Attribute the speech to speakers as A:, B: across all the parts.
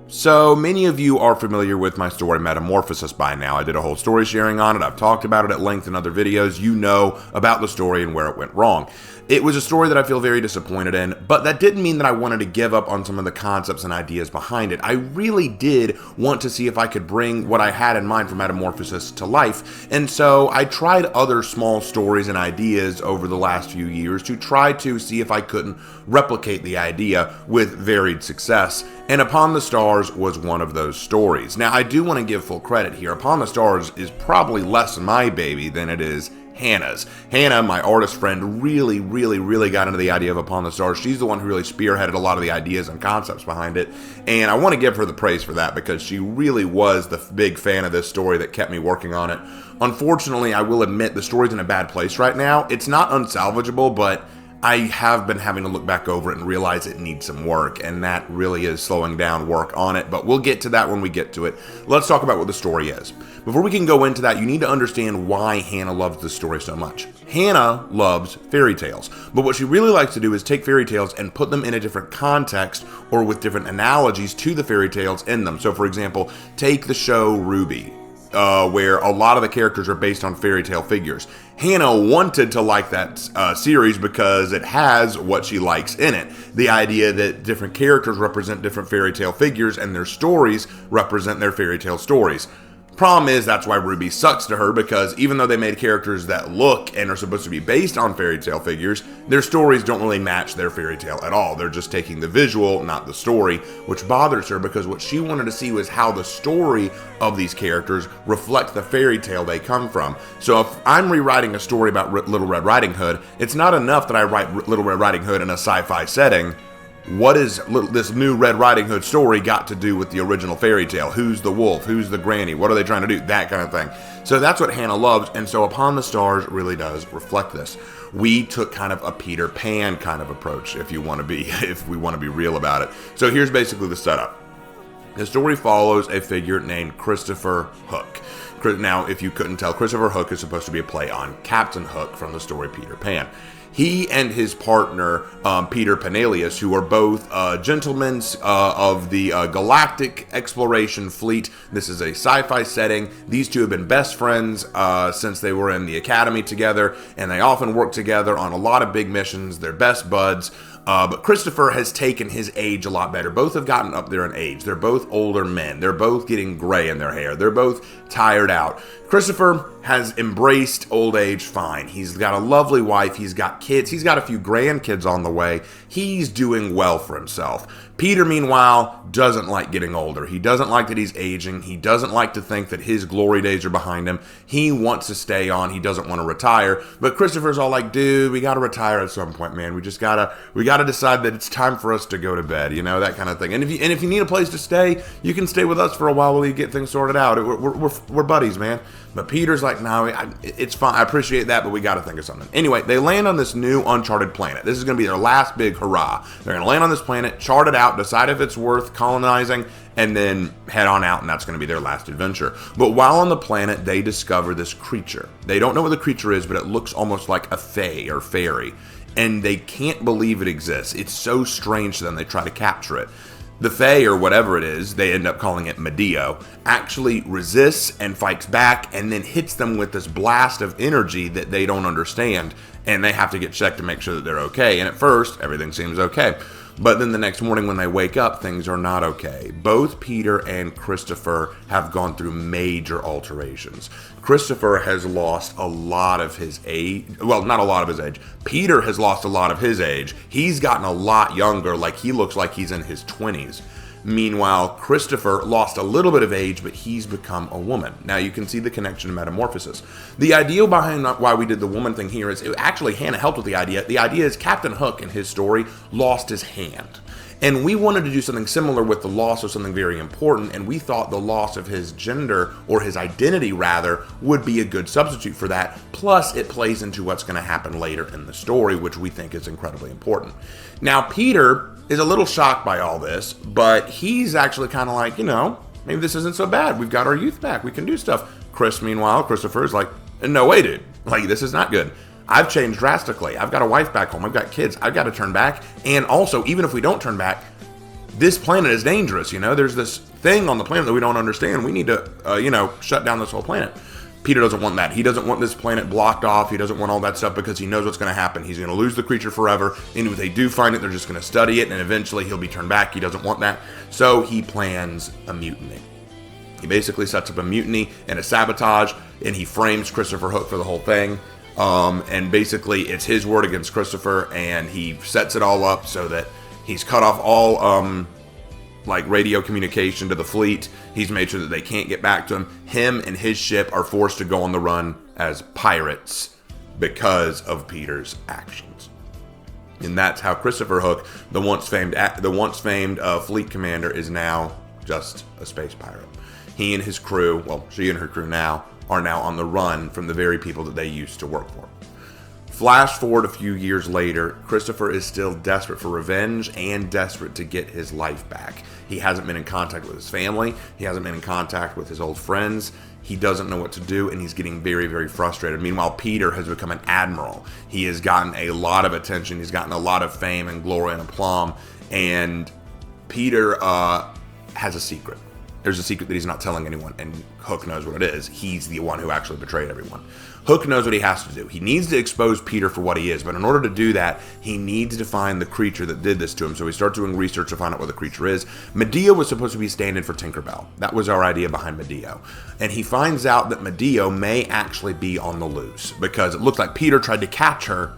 A: So many of you are familiar with my story Metamorphosis by now. I did a whole story sharing on it. I've talked about it at length in other videos. You know about the story and where it went wrong. It was a story that I feel very disappointed in, but that didn't mean that I wanted to give up on some of the concepts and ideas behind it. I really did want to see if I could bring what I had in mind for Metamorphosis to life, and so I tried other small stories and ideas over the last few years to try to see if I couldn't replicate the idea with varied success, and Upon the Stars was one of those stories. Now, I do want to give full credit here. Upon the Stars is probably less my baby than it is Hannah's. Hannah, my artist friend, really got into the idea of Upon the Stars. She's the one who really spearheaded a lot of the ideas and concepts behind it, and I want to give her the praise for that because she really was the big fan of this story that kept me working on it. Unfortunately, I will admit the story's in a bad place right now. It's not unsalvageable, but I have been having to look back over it and realize it needs some work, and that really is slowing down work on it, but we'll get to that when we get to it. Let's talk about what the story is. Before we can go into that, you need to understand why Hannah loves this story so much. Hannah loves fairy tales, but what she really likes to do is take fairy tales and put them in a different context or with different analogies to the fairy tales in them. So for example, take the show RWBY. Where a lot of the characters are based on fairy tale figures. Hannah wanted to like that series because it has what she likes in it. The idea that different characters represent different fairy tale figures and their stories represent their fairy tale stories. Problem is, that's why RWBY sucks to her, because even though they made characters that look and are supposed to be based on fairy tale figures, their stories don't really match their fairy tale at all. They're just taking the visual, not the story, which bothers her because what she wanted to see was how the story of these characters reflect the fairy tale they come from. So if I'm rewriting a story about Little Red Riding Hood, it's not enough that I write Little Red Riding Hood in a sci-fi setting. What is this new Red Riding Hood story got to do with the original fairy tale? Who's the wolf? Who's the granny? What are they trying to do? That kind of thing. So that's what Hannah loves, and so Upon the Stars really does reflect this. We took kind of a Peter Pan kind of approach, if we want to be real about it. So here's basically the setup. The story follows a figure named Christopher Hook. Now, if you couldn't tell, Christopher Hook is supposed to be a play on Captain Hook from the story Peter Pan. He and his partner, Peter Peneleus, who are both gentlemen of the Galactic Exploration Fleet. This is a sci-fi setting. These two have been best friends since they were in the academy together, and they often work together on a lot of big missions. They're best buds. But Christopher has taken his age a lot better. Both have gotten up there in age. They're both older men. They're both getting gray in their hair. They're both tired out. Christopher has embraced old age fine. He's got a lovely wife. He's got kids. He's got a few grandkids on the way. He's doing well for himself. Peter, meanwhile, doesn't like getting older. He doesn't like that he's aging. He doesn't like to think that his glory days are behind him. He wants to stay on. He doesn't want to retire. But Christopher's all like, dude, we got to retire at some point, man. We gotta decide that it's time for us to go to bed, that kind of thing. And if you need a place to stay, you can stay with us for a while while you get things sorted out. We're buddies, man. But Peter's like, no, it's fine. I appreciate that, but we got to think of something. Anyway, they land on this new uncharted planet. This is going to be their last big hurrah. They're going to land on this planet, chart it out, decide if it's worth colonizing, and then head on out, and that's going to be their last adventure. But while on the planet, they discover this creature. They don't know what the creature is, but it looks almost like a fae or fairy. And they can't believe it exists. It's so strange to them, they try to capture it. The Fae, or whatever it is, they end up calling it Medio, actually resists and fights back and then hits them with this blast of energy that they don't understand, and they have to get checked to make sure that they're okay. And at first, everything seems okay. But then the next morning when they wake up, things are not okay. Both Peter and Christopher have gone through major alterations. Christopher has lost a lot of his age. Well, not a lot of his age. Peter has lost a lot of his age. He's gotten a lot younger, like he looks like he's in his 20s. Meanwhile, Christopher lost a little bit of age, but he's become a woman. Now you can see the connection to Metamorphosis. The idea behind why we did the woman thing here is, actually Hannah helped with the idea. The idea is Captain Hook in his story lost his hand. And we wanted to do something similar with the loss of something very important, and we thought the loss of his gender, or his identity rather, would be a good substitute for that. Plus, it plays into what's going to happen later in the story, which we think is incredibly important. Now, Peter is a little shocked by all this, but he's actually kind of like, maybe this isn't so bad. We've got our youth back. We can do stuff. Christopher is like, no way, dude. Like, this is not good. I've changed drastically. I've got a wife back home. I've got kids. I've got to turn back. And also, even if we don't turn back, this planet is dangerous. There's this thing on the planet that we don't understand. We need to, shut down this whole planet. Peter doesn't want that. He doesn't want this planet blocked off. He doesn't want all that stuff because he knows what's going to happen. He's going to lose the creature forever. And if they do find it, they're just going to study it, and eventually he'll be turned back. He doesn't want that. So he plans a mutiny. He basically sets up a mutiny and a sabotage, and he frames Christopher Hook for the whole thing. And basically it's his word against Christopher, and he sets it all up so that he's cut off all radio communication to the fleet. He's made sure that they can't get back to him. Him and his ship are forced to go on the run as pirates because of Peter's actions. And that's how Christopher Hook, the once famed fleet commander, is now just a space pirate. He and his crew, she and her crew now, are now on the run from the very people that they used to work for. Flash forward a few years later, Christopher is still desperate for revenge and desperate to get his life back. He hasn't been in contact with his family. He hasn't been in contact with his old friends. He doesn't know what to do, and he's getting very, very frustrated. Meanwhile, Peter has become an admiral. He has gotten a lot of attention. He's gotten a lot of fame and glory and aplomb. And Peter has a secret. There's a secret that he's not telling anyone, and Hook knows what it is. He's the one who actually betrayed everyone. Hook knows what he has to do. He needs to expose Peter for what he is, but in order to do that, he needs to find the creature that did this to him. So he starts doing research to find out what the creature is. Medio was supposed to be stand-in for Tinkerbell. That was our idea behind Medio. And he finds out that Medio may actually be on the loose, because it looks like Peter tried to catch her,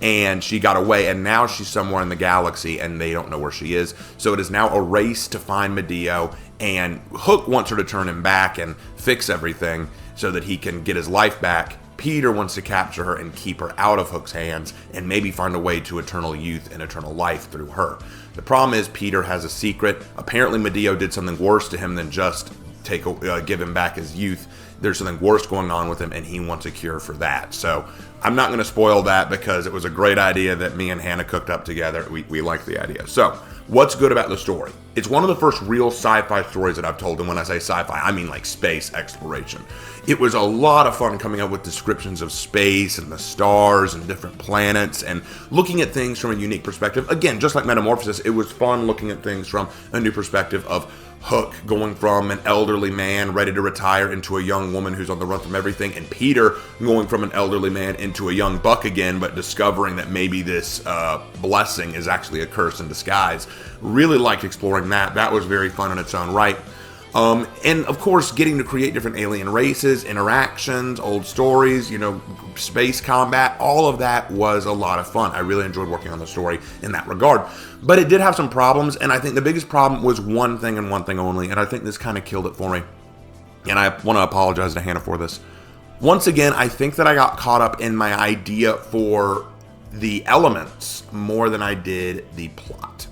A: and she got away, and now she's somewhere in the galaxy, and they don't know where she is. So it is now a race to find Medio, and Hook wants her to turn him back and fix everything so that he can get his life back. Peter wants to capture her and keep her out of Hook's hands, and maybe find a way to eternal youth and eternal life through her. The problem is Peter has a secret. Apparently Medio did something worse to him than just give him back his youth. There's something worse going on with him, and he wants a cure for that. So I'm not going to spoil that, because it was a great idea that me and Hannah cooked up together. We like the idea. So what's good about the story? It's one of the first real sci-fi stories that I've told, and when I say sci-fi, I mean like space exploration. It was a lot of fun coming up with descriptions of space and the stars and different planets and looking at things from a unique perspective. Again, just like Metamorphosis, it was fun looking at things from a new perspective of Hook going from an elderly man ready to retire into a young woman who's on the run from everything, and Peter going from an elderly man into a young buck again, but discovering that maybe this blessing is actually a curse in disguise. Really liked exploring that. That was very fun in its own right. And of course, getting to create different alien races, interactions, old stories, space combat, all of that was a lot of fun. I really enjoyed working on the story in that regard. But it did have some problems, and I think the biggest problem was one thing and one thing only, and I think this kind of killed it for me. And I want to apologize to Hannah for this. Once again, I think that I got caught up in my idea for the elements more than I did the plot.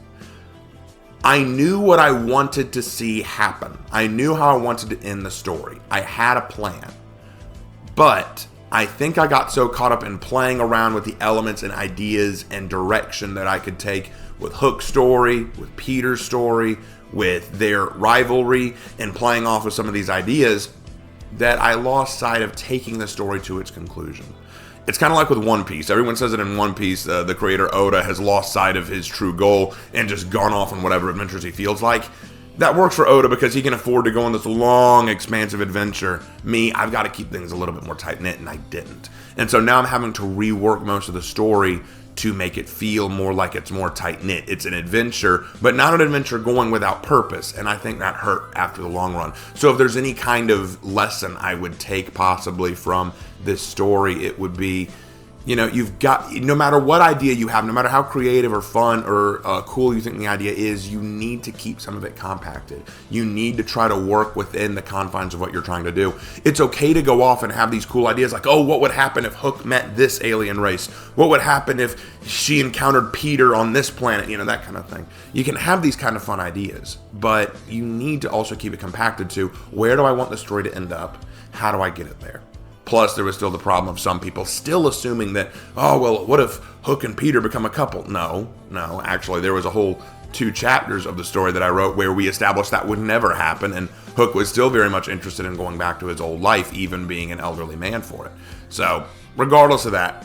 A: I knew what I wanted to see happen. I knew how I wanted to end the story. I had a plan. But I think I got so caught up in playing around with the elements and ideas and direction that I could take with Hook's story, with Peter's story, with their rivalry, and playing off of some of these ideas, that I lost sight of taking the story to its conclusion. It's kind of like with One Piece. Everyone says it in One Piece, the creator Oda has lost sight of his true goal and just gone off on whatever adventures he feels like. That works for Oda because he can afford to go on this long, expansive adventure. Me, I've got to keep things a little bit more tight-knit, and I didn't. And so now I'm having to rework most of the story to make it feel more like it's more tight-knit. It's an adventure, but not an adventure going without purpose, and I think that hurt after the long run. So if there's any kind of lesson I would take possibly from this story, it would be, you've got, no matter what idea you have, no matter how creative or fun or cool you think the idea is, you need to keep some of it compacted. You need to try to work within the confines of what you're trying to do. It's okay to go off and have these cool ideas like, oh, what would happen if Hook met this alien race? What would happen if she encountered Peter on this planet? That kind of thing. You can have these kind of fun ideas, but you need to also keep it compacted to, where do I want the story to end up? How do I get it there? Plus, there was still the problem of some people still assuming that, oh, well, what if Hook and Peter become a couple? No. Actually, there was a whole 2 chapters of the story that I wrote where we established that would never happen, and Hook was still very much interested in going back to his old life, even being an elderly man for it. So, regardless of that,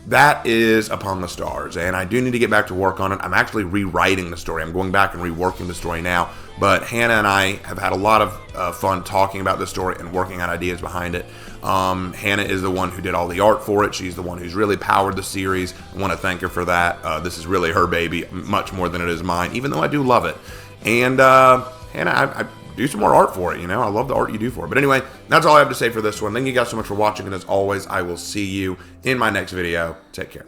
A: that is upon the stars, and I do need to get back to work on it. I'm actually rewriting the story. I'm going back and reworking the story now, but Hannah and I have had a lot of fun talking about the story and working on ideas behind it. Hannah is the one who did all the art for it. She's the one who's really powered the series. I want to thank her for that. This is really her baby, much more than it is mine, even though I do love it. And Hannah, I do some more art for it, you know? I love the art you do for it. But anyway, that's all I have to say for this one. Thank you guys so much for watching, and as always, I will see you in my next video. Take care.